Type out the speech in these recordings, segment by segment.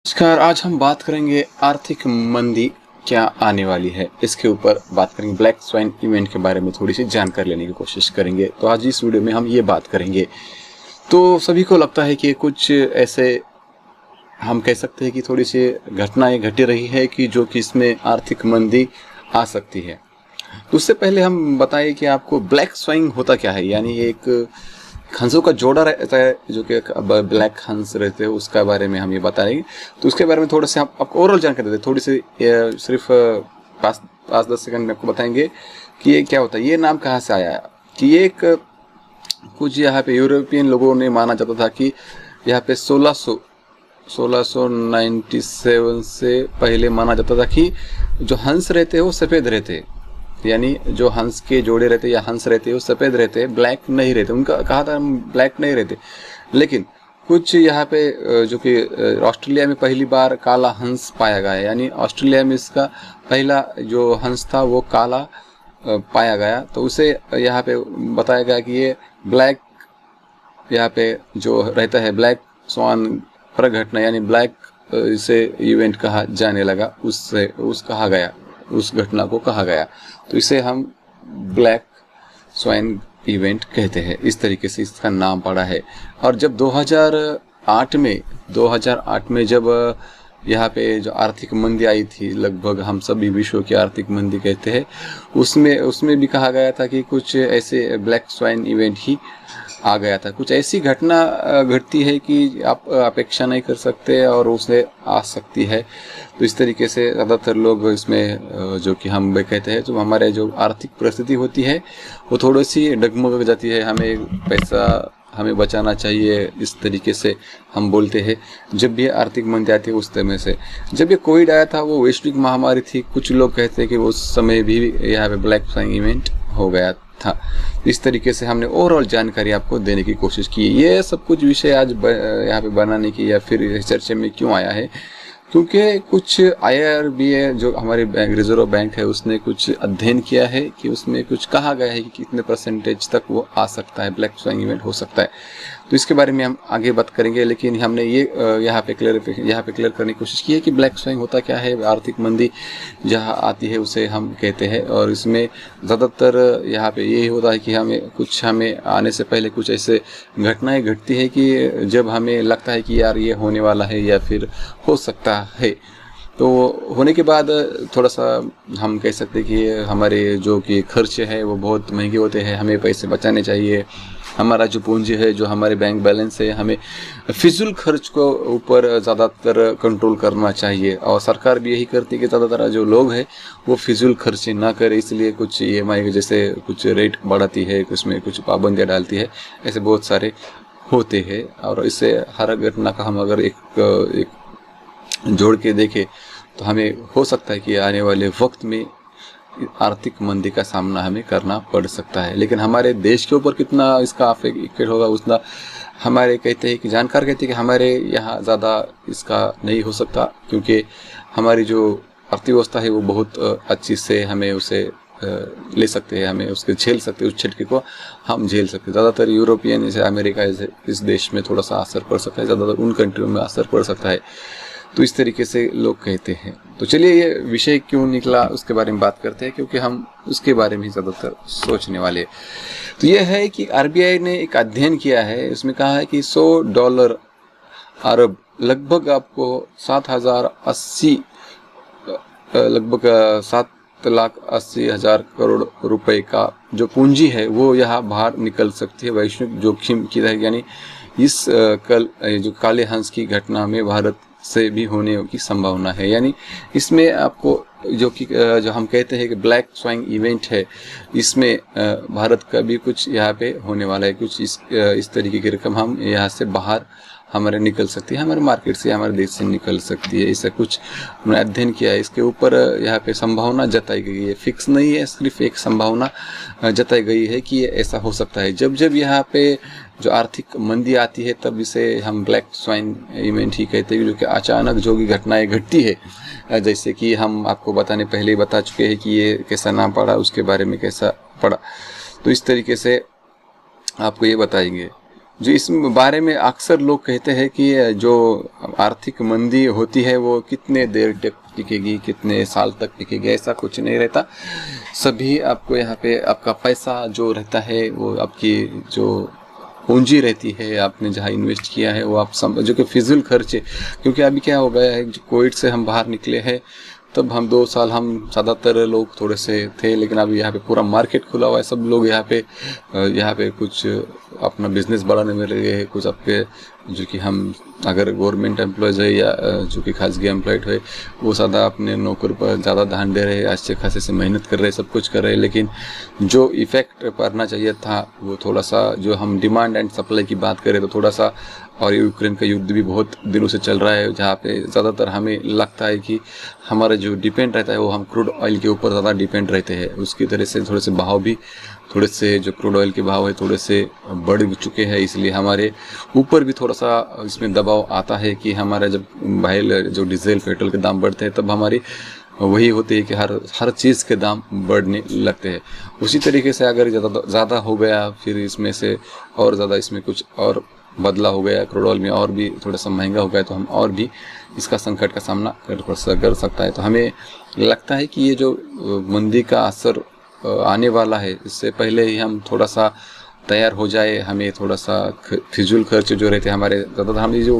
नमस्कार। आज हम बात करेंगे आर्थिक मंदी क्या आने वाली है, इसके ऊपर बात करेंगे। ब्लैक स्वाइन इवेंट के बारे में थोड़ी सी जानकारी लेने की कोशिश करेंगे। तो आज इस वीडियो में हम ये बात करेंगे। तो सभी को लगता है कि कुछ ऐसे हम कह सकते हैं कि थोड़ी सी घटनाएं घटी रही है कि जो कि इसमें आर्थिक मंदी आ सकती है। तो उससे पहले हम बताएं कि आपको ब्लैक स्वाइन होता क्या है। यानी एक हंसों का जोड़ा रहता है जो कि ब्लैक हंस रहते हैं, उसका बारे में हम ये बताएंगे। तो उसके बारे में थोड़ा सा आपको ओवरऑल जानकारी देते, थोड़ी सी सिर्फ 5-10 सेकंड में आपको बताएंगे कि ये क्या होता है, ये नाम कहाँ से आया है। कि ये एक कुछ यहाँ पे यूरोपियन लोगों ने माना जाता था कि यहाँ पे 1697 से पहले माना जाता था कि जो हंस रहते हैं वो सफ़ेद रहते हैं। यानी जो हंस के जोड़े रहते या हंस रहते वो सफ़ेद रहते, ब्लैक नहीं रहते। उनका कहा था ब्लैक नहीं रहते। लेकिन कुछ यहाँ पे जो कि ऑस्ट्रेलिया में पहली बार काला हंस पाया गया है। यानी ऑस्ट्रेलिया में इसका पहला जो हंस था वो काला पाया गया। तो उसे यहाँ पे बताया गया कि ये ब्लैक यहाँ पे जो रहता है ब्लैक स्वान प्रघटना, यानी ब्लैक इसे इवेंट कहा जाने लगा। उस घटना को कहा गया। तो इसे हम ब्लैक स्वाइन इवेंट कहते हैं। इस तरीके से इसका नाम पड़ा है। और जब 2008 में जब यहाँ पे जो आर्थिक मंदी आई थी, लगभग हम सभी विश्व की आर्थिक मंदी कहते हैं, उसमें भी कहा गया था कि कुछ ऐसे ब्लैक स्वाइन इवेंट ही आ गया था। कुछ ऐसी घटना घटती है कि आप अपेक्षा नहीं कर सकते और उसे आ सकती है। तो इस तरीके से ज़्यादातर लोग इसमें जो कि हम कहते हैं, जो हमारे जो आर्थिक परिस्थिति होती है वो थोड़ी सी डगमग जाती है। हमें पैसा हमें बचाना चाहिए, इस तरीके से हम बोलते हैं जब भी आर्थिक मंदी आती है। उस समय से जब ये कोविड आया था वो वैश्विक महामारी थी। कुछ लोग कहते हैं कि उस समय भी यहाँ पे ब्लैक स्वाइन इवेंट हो गया था। इस तरीके से हमने ओवरऑल जानकारी आपको देने की कोशिश की। ये सब कुछ विषय आज यहाँ पे बनाने की या फिर चर्चा में क्यों आया है, क्योंकि कुछ IRBA जो हमारे रिजर्व बैंक है उसने कुछ अध्ययन किया है कि उसमें कुछ कहा गया है कि कितने % तक वो आ सकता है, ब्लैक स्वाइन इवेंट हो सकता है। तो इसके बारे में हम आगे बात करेंगे। लेकिन हमने ये यहाँ पे क्लियर करने की कोशिश की है कि ब्लैक स्वाइन होता क्या है। आर्थिक मंदी जहाँ आती है उसे हम कहते हैं। और इसमें ज़्यादातर यहाँ पे यही होता है कि हमें आने से पहले कुछ ऐसे घटनाएं घटती है कि जब हमें लगता है कि यार ये होने वाला है या फिर हो सकता है। तो होने के बाद थोड़ा सा हम कह सकते हैं कि हमारे जो कि खर्चे हैं वो बहुत महंगे होते हैं। हमें पैसे बचाने चाहिए। हमारा जो पूंजी है, जो हमारे बैंक बैलेंस है, हमें फिजूल खर्च को ऊपर ज़्यादातर कंट्रोल करना चाहिए। और सरकार भी यही करती है कि ज़्यादातर जो लोग हैं वो फिजूल खर्च ना करें। इसलिए कुछ EMI के जैसे कुछ रेट बढ़ाती है, उसमें कुछ पाबंदियाँ डालती है। ऐसे बहुत सारे होते हैं। और इससे हर घटना का हम अगर एक जोड़ के देखें तो हमें हो सकता है कि आने वाले वक्त में आर्थिक मंदी का सामना हमें करना पड़ सकता है। लेकिन हमारे देश के ऊपर कितना इसका इफेक्ट होगा उतना हमारे कहते हैं कि जानकार कहते हैं कि हमारे यहाँ ज़्यादा इसका नहीं हो सकता, क्योंकि हमारी जो अर्थव्यवस्था है वो बहुत अच्छी से हमें उसे ले सकते हैं, हमें उसके झेल सकते हैं, उस झटके को हम झेल सकते हैं। ज़्यादातर यूरोपियन जैसे अमेरिका इस देश में थोड़ा सा असर पड़ सकता है, ज़्यादातर उन कंट्रियों में असर पड़ सकता है। तो इस तरीके से लोग कहते हैं। तो चलिए ये विषय क्यों निकला उसके बारे में बात करते हैं, क्योंकि हम उसके बारे में ही ज़्यादातर सोचने वाले हैं। तो ये है कि RBI ने एक अध्ययन किया है। उसमें कहा है कि $100 अरब लगभग आपको 7,80,000 करोड़ रुपए का जो पूंजी है वो यहाँ बाहर निकल सकती है वैश्विक जोखिम की तरह। यानी इस जो काले हंस की घटना में भारत से भी होने की संभावना है। यानी इसमें आपको जो हम कहते हैं कि ब्लैक स्वाइन इवेंट है, इसमें भारत का भी कुछ यहाँ पे होने वाला है। कुछ इस तरीके की रकम हम यहाँ से बाहर हमारे निकल सकती है, हमारे मार्केट से, हमारे देश से निकल सकती है। ऐसा कुछ हमने अध्ययन किया है। इसके ऊपर यहाँ पे संभावना जताई गई है, फिक्स नहीं है, सिर्फ एक संभावना जताई गई है कि ऐसा हो सकता है। जब यहाँ पे जो आर्थिक मंदी आती है तब इसे हम ब्लैक स्वाइन इवेंट ही कहते हैं, जो कि अचानक जो भी घटनाएं घटती है। जैसे कि हम आपको पहले ही बता चुके हैं कि ये कैसा नाम पड़ा, उसके बारे में कैसा पड़ा। तो इस तरीके से आपको ये बताएंगे। जो इस बारे में अक्सर लोग कहते हैं कि जो आर्थिक मंदी होती है वो कितने देर तक टिकेगी, कितने साल तक टिकेगी, ऐसा कुछ नहीं रहता। सभी आपको यहाँ पे आपका पैसा जो रहता है वो आपकी जो पूंजी रहती है, आपने जहाँ इन्वेस्ट किया है वो आप जो कि फिजूल खर्चे, क्योंकि अभी क्या हो गया है, जो कोविड से हम बाहर निकले हैं तब हम 2 साल हम ज़्यादातर लोग थोड़े से थे, लेकिन अभी यहाँ पे पूरा मार्केट खुला हुआ है, सब लोग यहाँ पे कुछ अपना बिजनेस बढ़ाने में लगे हैं, कुछ आपके जो कि हम अगर गवर्नमेंट एम्प्लॉयज़ है या जो कि खासगी एम्प्लॉयड है वो ज़्यादा अपने नौकर पर ज़्यादा ध्यान दे रहे हैं, अच्छे खासे से मेहनत कर रहे हैं, सब कुछ कर रहे हैं, लेकिन जो इफ़ेक्ट पड़ना चाहिए था वो थोड़ा सा, जो हम डिमांड एंड सप्लाई की बात करें तो थोड़ा सा, और यूक्रेन का युद्ध भी बहुत दिनों से चल रहा है, जहाँ पे ज़्यादातर हमें लगता है कि हमारा जो डिपेंड रहता है वो हम क्रूड ऑयल के ऊपर ज़्यादा डिपेंड रहते हैं, उसकी तरह से थोड़े से भाव भी, थोड़े से जो क्रूड ऑयल के भाव है थोड़े से बढ़ चुके हैं, इसलिए हमारे ऊपर भी थोड़ा सा इसमें दबाव आता है कि हमारा जब भाई जो डीजल पेट्रोल के दाम बढ़ते हैं तब हमारी वही होती है कि हर चीज़ के दाम बढ़ने लगते हैं। उसी तरीके से अगर ज़्यादा हो गया, फिर इसमें से और ज़्यादा इसमें कुछ और बदला हो गया, क्रूड ऑयल में और भी थोड़ा सा महंगा हो गया, तो हम और भी इसका संकट का सामना कर सकता है। तो हमें लगता है कि ये जो मंदी का असर आने वाला है, इससे पहले ही हम थोड़ा सा तैयार हो जाए, हमें थोड़ा सा फिजूल खर्च जो रहते हैं हमारे, ज़्यादातर हम जो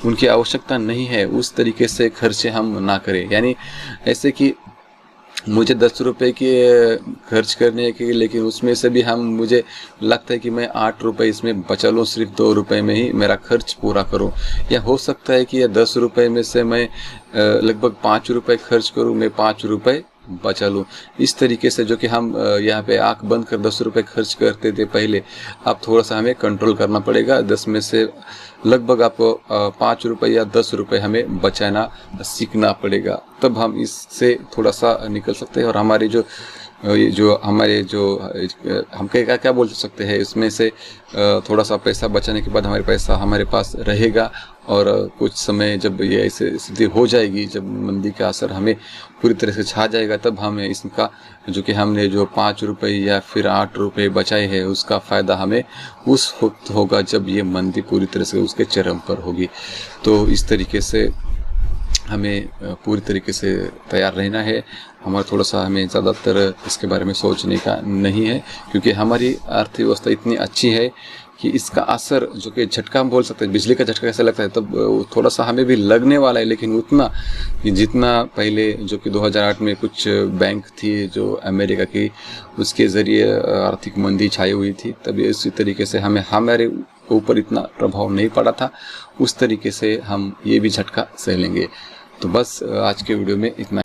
उनकी आवश्यकता नहीं है उस तरीके से खर्चे हम ना करें। यानी ऐसे कि मुझे 10 रुपये के खर्च करने के, लेकिन उसमें से भी मुझे लगता है कि मैं 8 रुपये इसमें बचा लूँ, सिर्फ 2 रुपये में ही मेरा खर्च पूरा करूँ। या हो सकता है कि 10 रुपये में से मैं लगभग 5 रुपये खर्च करूँ, मैं 5 रुपये बचा लूँ। इस तरीके से जो कि हम यहाँ पे आंख बंद कर 10 रुपये खर्च करते थे पहले, अब थोड़ा सा हमें कंट्रोल करना पड़ेगा। 10 में से लगभग आपको 5 रुपये या 10 रुपये हमें बचाना सीखना पड़ेगा, तब हम इससे थोड़ा सा निकल सकते हैं। और हमारे हम क्या बोल सकते हैं, इसमें से थोड़ा सा पैसा बचाने के बाद हमारे पास रहेगा, और कुछ समय जब ये ऐसे स्थिति हो जाएगी, जब मंदी का असर हमें पूरी तरह से छा जाएगा, तब हमें इसका जो कि हमने जो 5 रुपये या फिर 8 रुपये बचाए हैं उसका फ़ायदा हमें उस वक्त होगा जब ये मंदी पूरी तरह से उसके चरम पर होगी। तो इस तरीके से हमें पूरी तरीके से तैयार रहना है। थोड़ा सा हमें ज़्यादातर इसके बारे में सोचने का नहीं है, क्योंकि हमारी अर्थव्यवस्था इतनी अच्छी है कि इसका असर जो कि झटका हम बोल सकते हैं, बिजली का झटका कैसे लगता है, तब थोड़ा सा हमें भी लगने वाला है, लेकिन उतना जितना पहले जो कि 2008 में कुछ बैंक थी जो अमेरिका की, उसके ज़रिए आर्थिक मंदी छाई हुई थी, तब इसी तरीके से हमारे ऊपर इतना प्रभाव नहीं पड़ा था, उस तरीके से हम ये भी झटका सह लेंगे। तो बस आज के वीडियो में इतना।